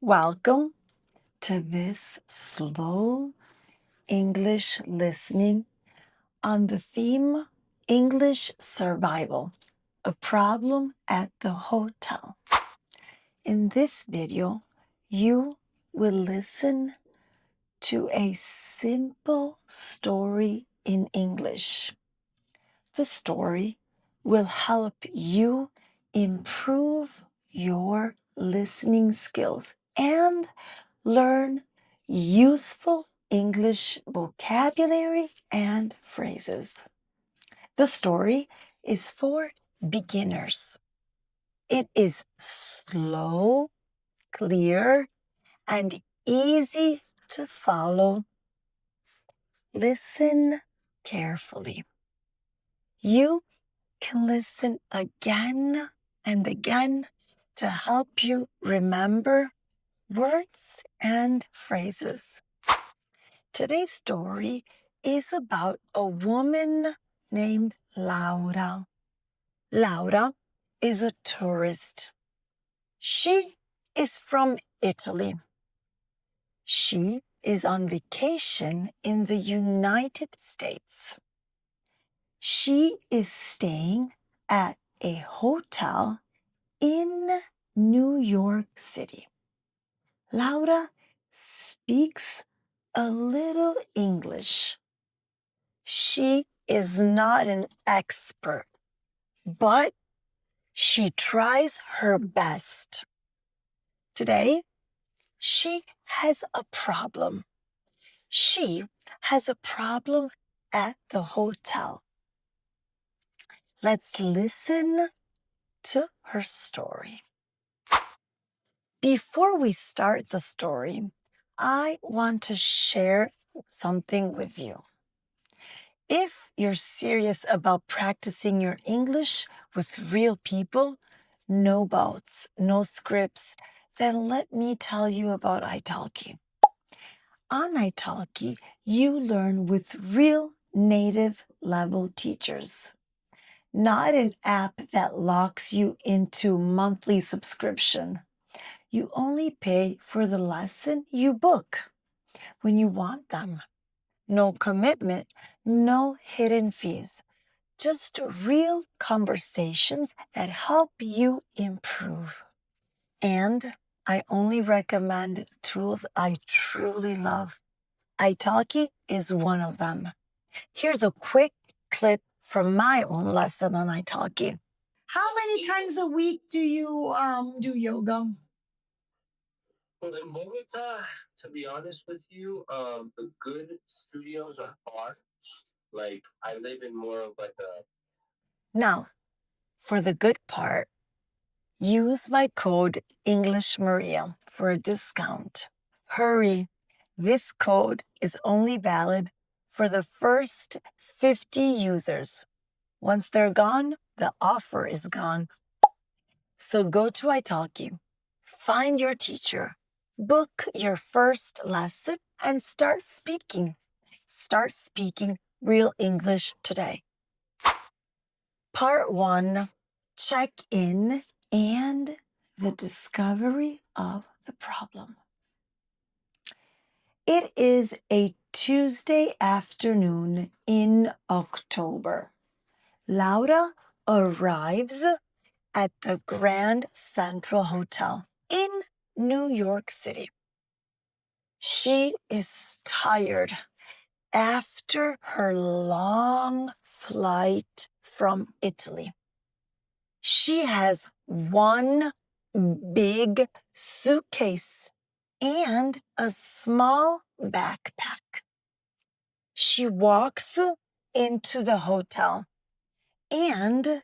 Welcome to this slow English listening on the theme English Survival, a problem at the hotel. In this video, you will listen to a simple story in English. The story will help you improve your listening skills and learn useful English vocabulary and phrases. The story is for beginners. It is slow, clear, and easy to follow. Listen carefully. You can listen again and again to help you remember words and phrases. Today's story is about a woman named Laura. Laura is a tourist. She is from Italy. She is on vacation in the United States. She is staying at a hotel in New York City. Laura speaks a little English. She is not an expert, but she tries her best. Today, she has a problem. She has a problem at the hotel. Let's listen to her story. Before we start the story, I want to share something with you. If you're serious about practicing your English with real people, no bots, no scripts, then let me tell you about italki. On italki, you learn with real native level teachers, not an app that locks you into monthly subscription. You only pay for the lesson you book when you want them. No commitment, no hidden fees. Just real conversations that help you improve. And I only recommend tools I truly love. italki is one of them. Here's a quick clip from my own lesson on italki. How many times a week do you do yoga? Well, in Bogota, to be honest with you, the good studios are far. Like, I live in more of like a. Now, for the good part, use my code EnglishMaria for a discount. Hurry! This code is only valid for the first 50 users. Once they're gone, the offer is gone. So go to italki, find your teacher, book your first lesson, and start speaking. Start speaking real English today. Part 1, check in and the discovery of the problem. It is a Tuesday afternoon in October. Laura arrives at the Grand Central Hotel in New York City. She is tired after her long flight from Italy. She has one big suitcase and a small backpack. She walks into the hotel, and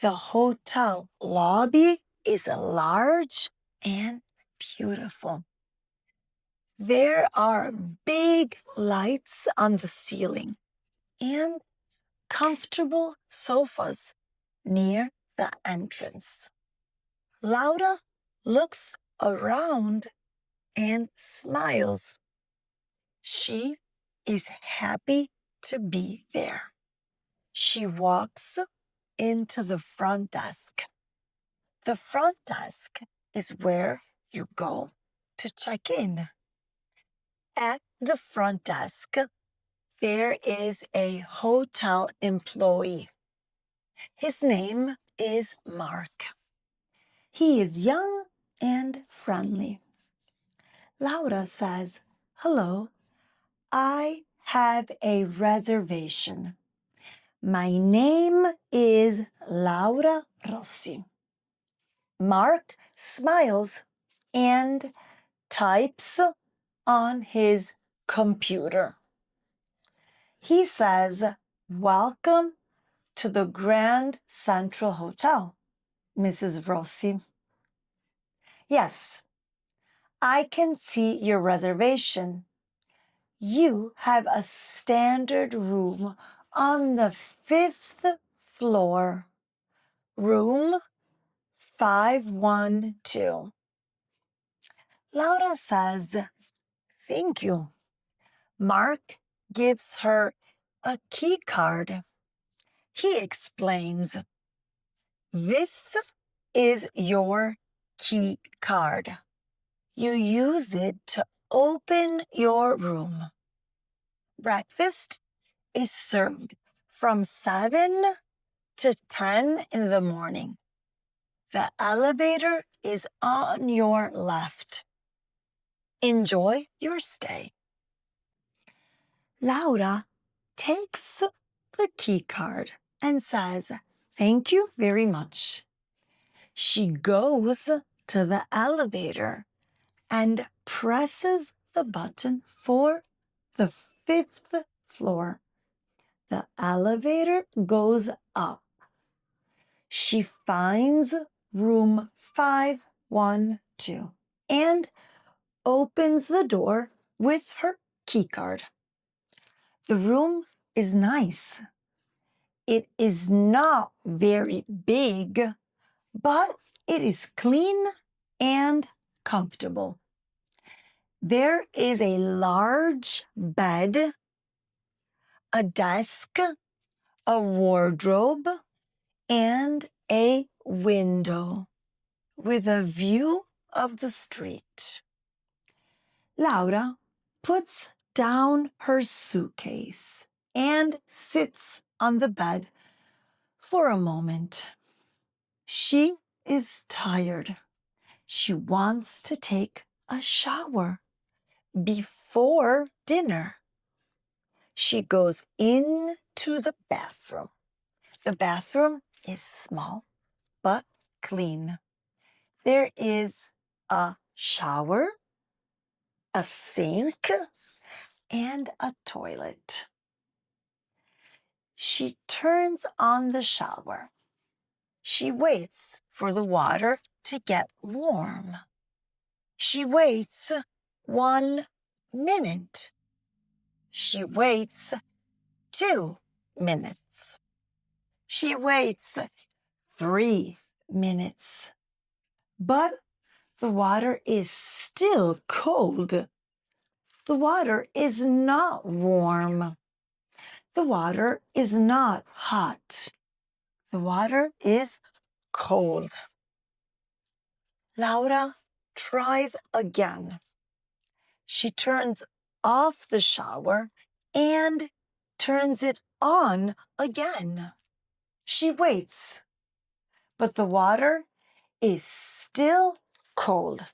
the hotel lobby is large and beautiful. There are big lights on the ceiling and comfortable sofas near the entrance. Laura looks around and smiles. She is happy to be there. She walks into the front desk. The front desk is where you go to check in. At the front desk, there is a hotel employee. His name is Mark. He is young and friendly. Laura says, "Hello, I have a reservation. My name is Laura Rossi." Mark smiles and types on his computer. He says, "Welcome to the Grand Central Hotel, Mrs. Rossi." "Yes, I can see your reservation. You have a standard room on the 5th floor, room 512. Laura says, "Thank you." Mark gives her a key card. He explains, "This is your key card. You use it to open your room. Breakfast is served from 7 to 10 in the morning. The elevator is on your left. Enjoy your stay." Laura takes the key card and says, "Thank you very much." She goes to the elevator and presses the button for the 5th floor. The elevator goes up. She finds room 512 and opens the door with her key card. The room is nice. It is not very big, but it is clean and comfortable. There is a large bed, a desk, a wardrobe, and a window with a view of the street. Laura puts down her suitcase and sits on the bed for a moment. She is tired. She wants to take a shower before dinner. She goes into the bathroom. The bathroom is small but clean. There is a shower, a sink, and a toilet. She turns on the shower. She waits for the water to get warm. She waits 1 minute. She waits 2 minutes. She waits 3 minutes. But the water is still cold. The water is not warm. The water is not hot. The water is cold. Laura tries again. She turns off the shower and turns it on again. She waits, but the water is still cold.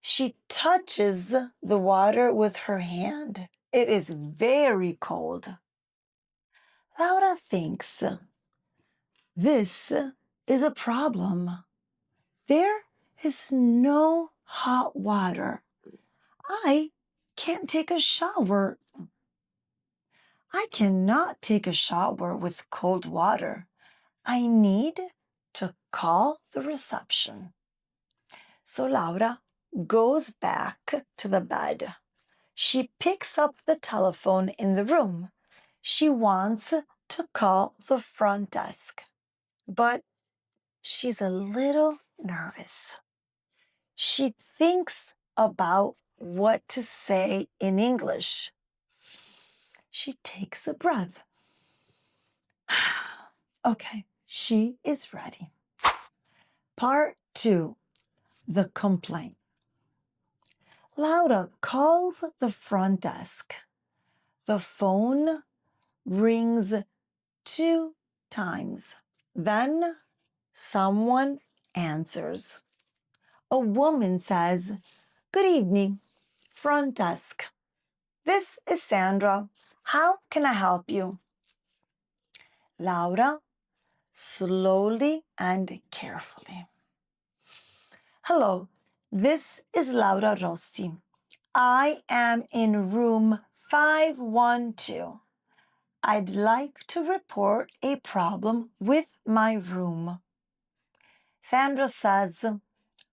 She touches the water with her hand. It is very cold. Laura thinks, this is a problem. There is no hot water. I can't take a shower. I cannot take a shower with cold water. I need to call the reception. So Laura goes back to the bed. She picks up the telephone in the room. She wants to call the front desk, but she's a little nervous. She thinks about what to say in English. She takes a breath. Okay, she is ready. Part 2, the complaint. Laura calls the front desk. The phone rings 2 times. Then someone answers. A woman says, "Good evening, front desk. This is Sandra. How can I help you?" Laura, slowly and carefully. "Hello, this is Laura Rossi. I am in room 512. I'd like to report a problem with my room." Sandra says,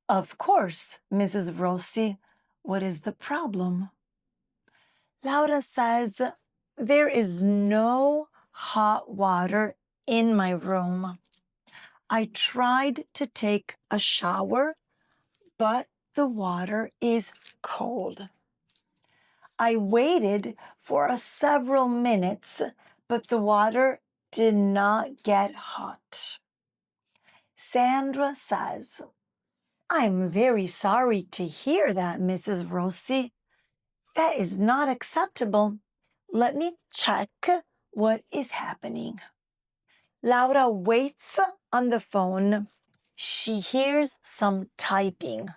"Of course, Mrs. Rossi. What is the problem?" Laura says, "There is no hot water in my room. I tried to take a shower, but the water is cold. I waited for several minutes, but the water did not get hot." Sandra says, "I'm very sorry to hear that, Mrs. Rossi. That is not acceptable. Let me check what is happening." Laura waits on the phone. She hears some typing.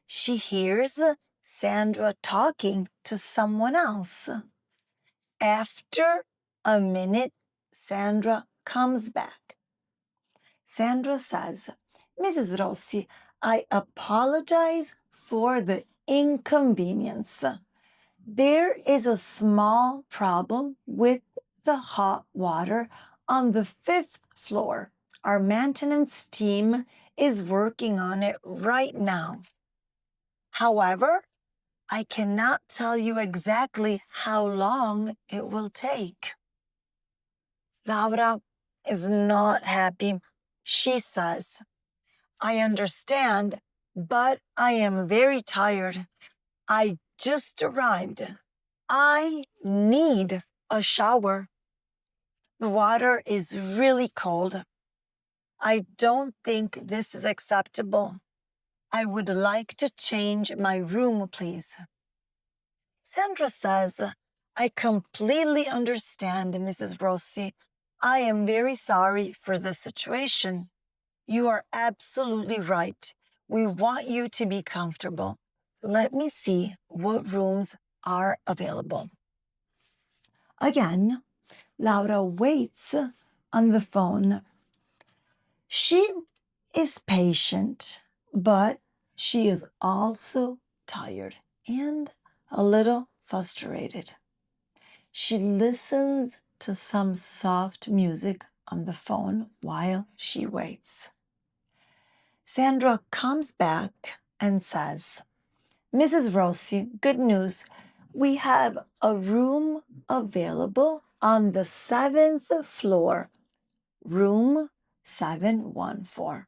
She hears Sandra talking to someone else. After a minute, Sandra comes back. Sandra says, "Mrs. Rossi, I apologize for the inconvenience. There is a small problem with the hot water on the 5th floor. Our maintenance team is working on it right now. However, I cannot tell you exactly how long it will take." Laura is not happy. She says, "I understand, but I am very tired. I just arrived. I need a shower. The water is really cold. I don't think this is acceptable. I would like to change my room, please." Sandra says, "I completely understand, Mrs. Rossi. I am very sorry for this situation. You are absolutely right. We want you to be comfortable. Let me see what rooms are available." Again, Laura waits on the phone. She is patient, but she is also tired and a little frustrated. She listens to some soft music on the phone while she waits. Sandra comes back and says, "Mrs. Rossi, good news. We have a room available on the 7th floor, room 714.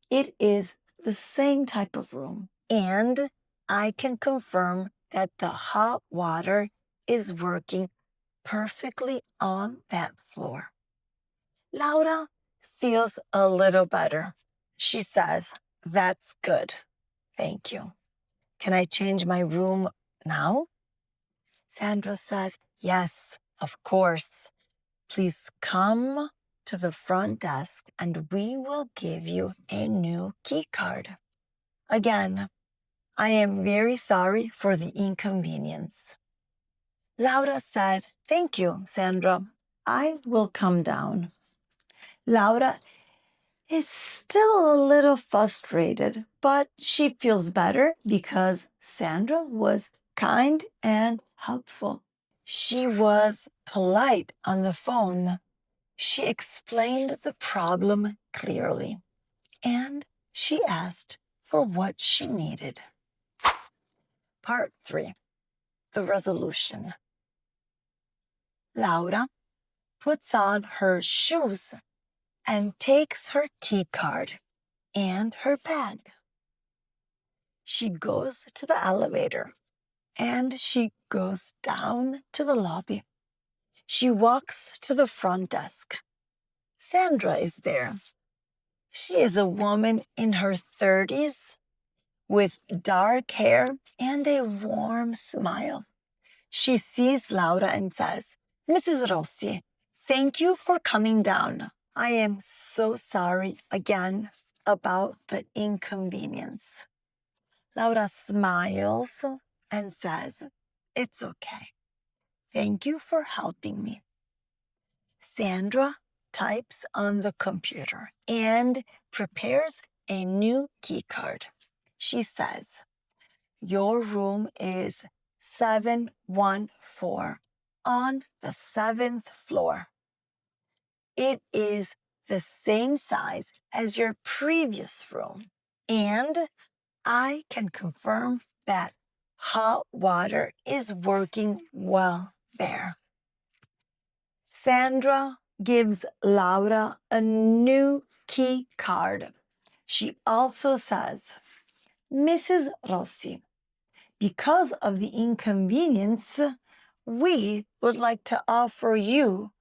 It is the same type of room, and I can confirm that the hot water is working perfectly on that floor." Laura feels a little better. She says, "That's good. Thank you. Can I change my room now?" Sandra says, "Yes, of course. Please come to the front desk and we will give you a new key card. Again, I am very sorry for the inconvenience." Laura says, "Thank you, Sandra. I will come down." Laura is still a little frustrated, but she feels better because Sandra was kind and helpful. She was polite on the phone. She explained the problem clearly, and she asked for what she needed. Part 3, the resolution. Laura puts on her shoes and takes her key card and her bag. She goes to the elevator and she goes down to the lobby. She walks to the front desk. Sandra is there. She is a woman in her 30s with dark hair and a warm smile. She sees Laura and says, Mrs. Rossi, thank you for coming down. I am so sorry again about the inconvenience. Laura smiles and says, it's okay. Thank you for helping me. Sandra types on the computer and prepares a new key card. She says, your room is 714 on the 7th floor. It is the same size as your previous room, and I can confirm that hot water is working well there. Sandra gives Laura a new key card. She also says, Mrs. Rossi, because of the inconvenience, we would like to offer you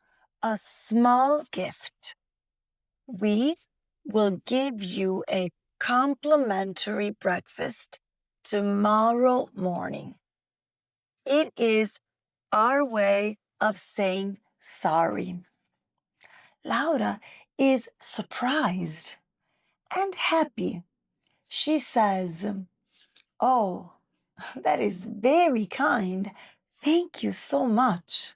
a small gift. We will give you a complimentary breakfast tomorrow morning. It is our way of saying sorry. Laura is surprised and happy. She says, oh, that is very kind. Thank you so much.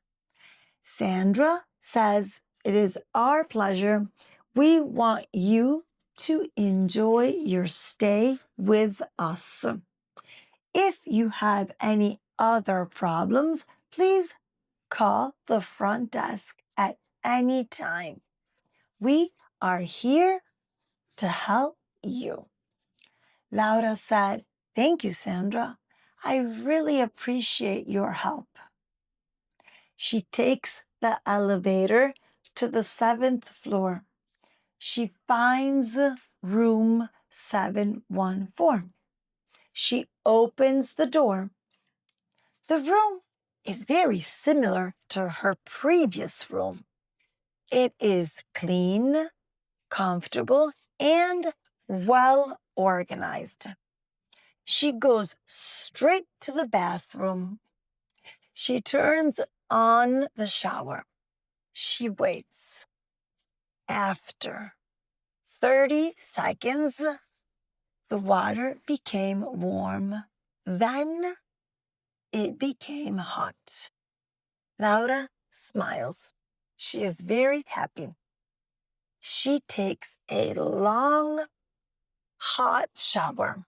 Sandra says, it is our pleasure. We want you to enjoy your stay with us. If you have any other problems, please call the front desk at any time. We are here to help you. Laura said, thank you, Sandra. I really appreciate your help. She takes the elevator to the 7th floor. She finds room 714. She opens the door. The room is very similar to her previous room. It is clean, comfortable, and well organized. She goes straight to the bathroom. She turns on the shower. She waits. After 30 seconds, the water became warm. Then it became hot. Laura smiles. She is very happy. She takes a long, hot shower.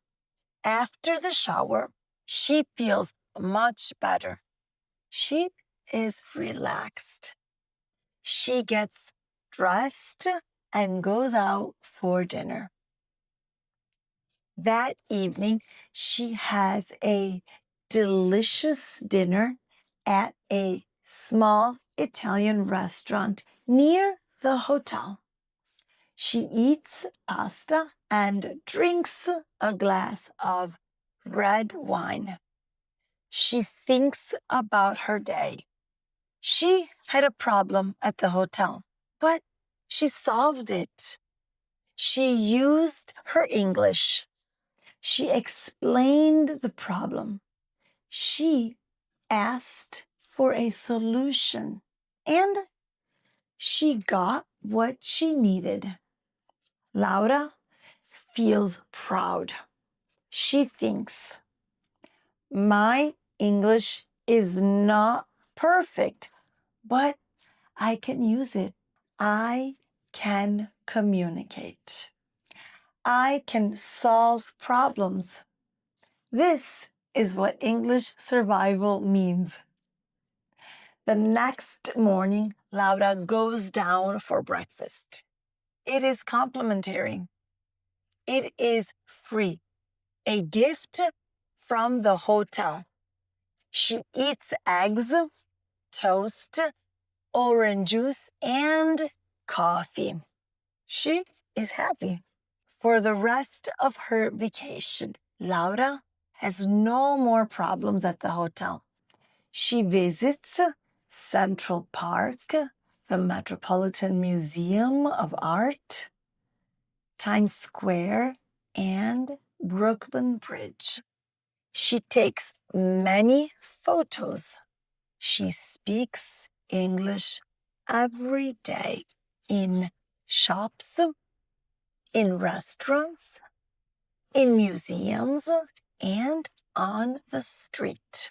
After the shower, she feels much better. She is relaxed. She gets dressed and goes out for dinner. That evening, she has a delicious dinner at a small Italian restaurant near the hotel. She eats pasta and drinks a glass of red wine. She thinks about her day. She had a problem at the hotel, but she solved it. She used her English. She explained the problem. She asked for a solution, and she got what she needed. Laura feels proud. She thinks, my English is not perfect, but I can use it. I can communicate. I can solve problems. This is what English survival means. The next morning, Laura goes down for breakfast. It is complimentary. It is free. A gift from the hotel. She eats eggs, toast, orange juice, and coffee. She is happy. For the rest of her vacation, Laura has no more problems at the hotel. She visits Central Park, the Metropolitan Museum of Art, Times Square, and Brooklyn Bridge. She takes many photos. She speaks English every day in shops, in restaurants, in museums, and on the street.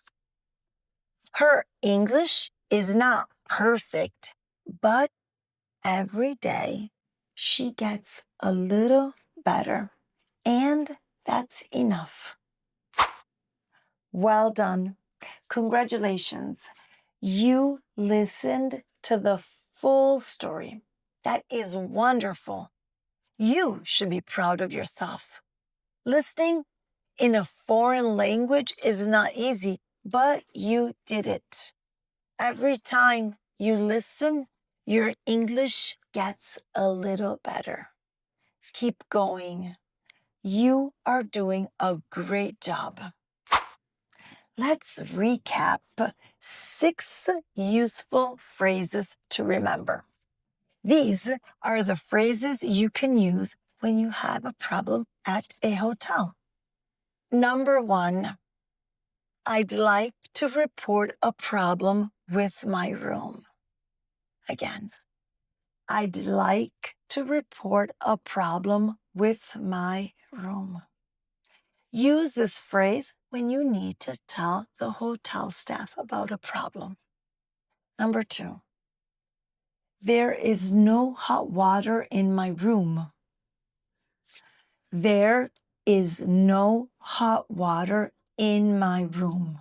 Her English is not perfect, but every day she gets a little better, and that's enough. Well done. Congratulations. You listened to the full story. That is wonderful. You should be proud of yourself. Listening in a foreign language is not easy, but you did it. Every time you listen, your English gets a little better. Keep going. You are doing a great job. Let's recap 6 useful phrases to remember. These are the phrases you can use when you have a problem at a hotel. Number 1, I'd like to report a problem with my room. Again, I'd like to report a problem with my room. Use this phrase when you need to tell the hotel staff about a problem. Number 2, there is no hot water in my room. There is no hot water in my room.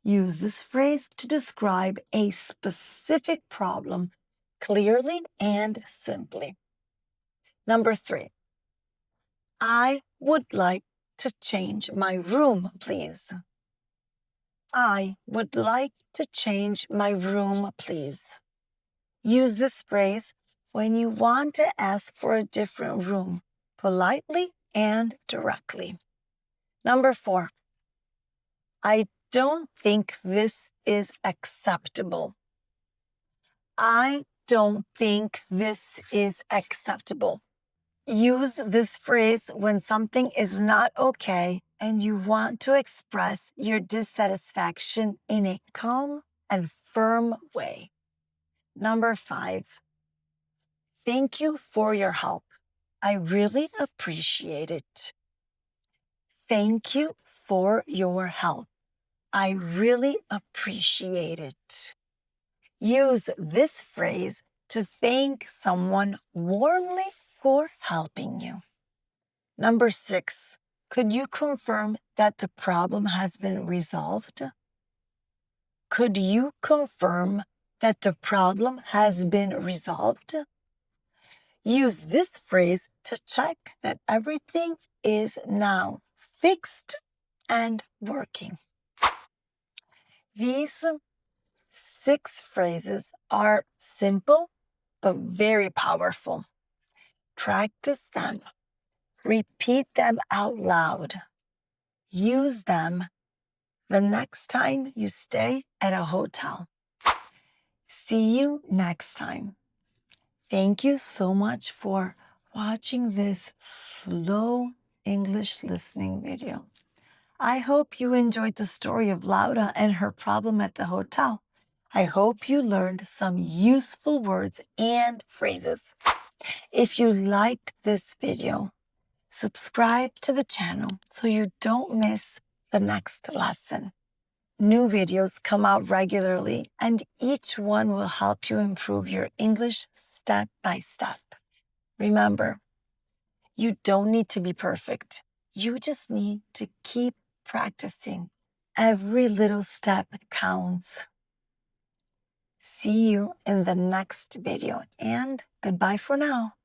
Use this phrase to describe a specific problem clearly and simply. Number 3, I would like to change my room, please. I would like to change my room, please. Use this phrase when you want to ask for a different room, politely and directly. Number 4, I don't think this is acceptable. I don't think this is acceptable. Use this phrase when something is not okay and you want to express your dissatisfaction in a calm and firm way. Number 5, thank you for your help. I really appreciate it. Thank you for your help. I really appreciate it. Use this phrase to thank someone warmly for helping you. Number 6, could you confirm that the problem has been resolved? Could you confirm that the problem has been resolved? Use this phrase to check that everything is now fixed and working. These 6 phrases are simple but very powerful. Practice them. Repeat them out loud. Use them the next time you stay at a hotel. See you next time. Thank you so much for watching this slow English listening video. I hope you enjoyed the story of Laura and her problem at the hotel. I hope you learned some useful words and phrases. If you liked this video, subscribe to the channel so you don't miss the next lesson. New videos come out regularly, and each one will help you improve your English step by step. Remember, you don't need to be perfect. You just need to keep practicing. Every little step counts. See you in the next video, and goodbye for now.